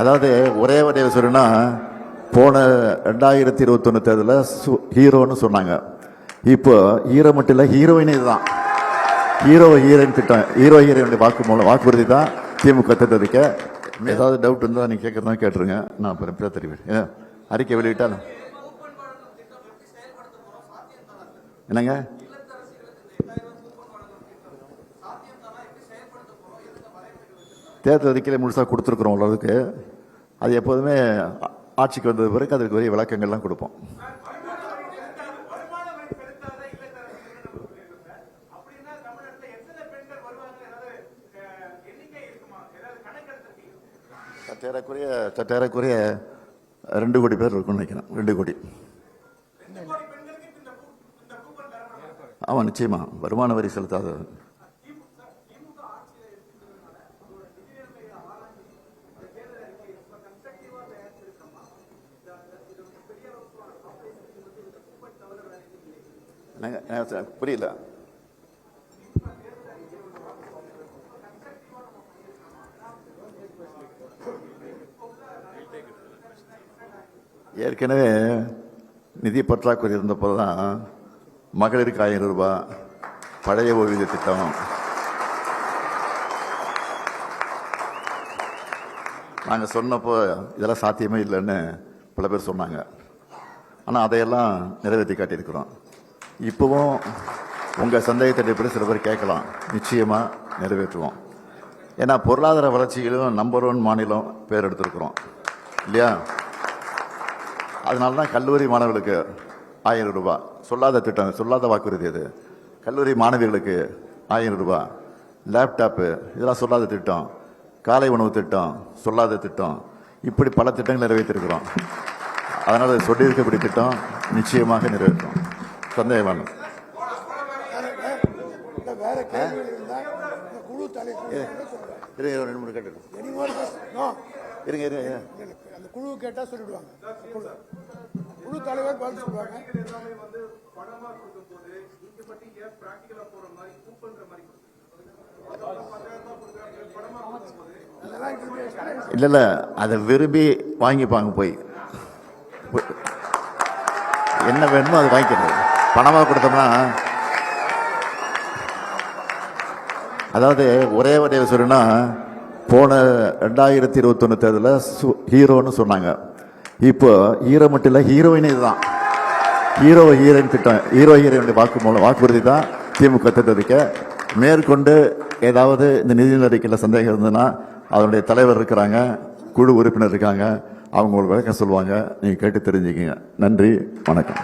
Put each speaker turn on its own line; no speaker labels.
அதாவது ஒரே வரையில் சொல்லுன்னா போன 2021 தேர்தலில் ஹீரோன்னு சொன்னாங்க. இப்போ ஹீரோ மட்டும் இல்லை, ஹீரோயினே இதுதான். ஹீரோயின் திட்டம், ஹீரோயினுடைய வாக்குறுதி தான் திமுக திட்டத்துக்கு. ஏதாவது டவுட் இருந்தால் நீங்கள் கேட்கறதா கேட்டுருங்க, நான் அப்புறம் தெரிவிப்பேன். அறிக்கை வெளியிட்டாலும் என்னங்க தேர்தல் அறிக்கையில் முழுசாக கொடுத்துருக்குறோம் அளவுக்கு. அது எப்போதுமே ஆட்சிக்கு வந்தது பிறகு அதுக்கு உரிய விளக்கங்கள்லாம் கொடுப்போம். சற்றேறக்குரிய 2 கோடி பேர் இருக்கும்னு நினைக்கிறேன். 2 கோடி. ஆமாம், நிச்சயமா வருமான வரி செலுத்தாத புரியல. ஏற்கனவே நிதி பற்றாக்குறை இருந்தப்போ தான் மகளிருக்கு 1000 ரூபாய் பழைய ஓய்வூதிய திட்டம், நாங்கள் சொன்னப்போ இதெல்லாம் சாத்தியமே இல்லைன்னு பல பேர் சொன்னாங்க. ஆனால் அதையெல்லாம் நிறைவேற்றி காட்டியிருக்கிறோம். இப்போவும் உங்கள் சந்தேகத்தை சில பேர் கேட்கலாம், நிச்சயமாக நிறைவேற்றுவோம். ஏன்னா பொருளாதார வளர்ச்சியிலும் நம்பர் 1 மாநிலம் பேர் எடுத்திருக்கிறோம் இல்லையா? அதனால தான் கல்லூரி மாணவர்களுக்கு 1000 ரூபாய், சொல்லாத திட்டம், சொல்லாத வாக்குறுதி. அது கல்லூரி மாணவிகளுக்கு 1000 ரூபாய், லேப்டாப்பு, இதெல்லாம் சொல்லாத திட்டம், காலை உணவு திட்டம், சொல்லாத திட்டம், இப்படி பல திட்டங்கள் நிறைவேற்றிருக்கிறோம். அதனால் சொல்லியிருக்கக்கூடிய திட்டம் நிச்சயமாக நிறைவேற்றும். சந்தேகம்
குழு கேட்டா சொல்லிடுவாங்க. குழு தலைவர் பதில் சொல்லுவாங்க.
இல்ல அதை விரும்பி வாங்கிப்பாங்க. போய் என்ன வேணுமோ அதை வாங்கிக்கிறது. பணமா கொடுத்தோம்னா, அதாவது ஒரே வரையில் சொல்லுன்னா போன 2021 தேர்தலில் ஹீரோன்னு சொன்னாங்க. இப்போ ஹீரோ மட்டும் இல்லை, ஹீரோயினே இதுதான். ஹீரோயின் திட்டம், ஹீரோயினுடைய வாக்குறுதி தான் திமுக திட்டத்துக்கு. மேற்கொண்டு ஏதாவது இந்த நிதி அறிக்கையில் சந்தேகம் இருந்ததுன்னா அதனுடைய தலைவர் இருக்கிறாங்க, குழு உறுப்பினர் இருக்காங்க, அவங்க உங்களுக்கு விளக்கம் சொல்லுவாங்க. நீங்கள் கேட்டு தெரிஞ்சுக்கங்க. நன்றி, வணக்கம்.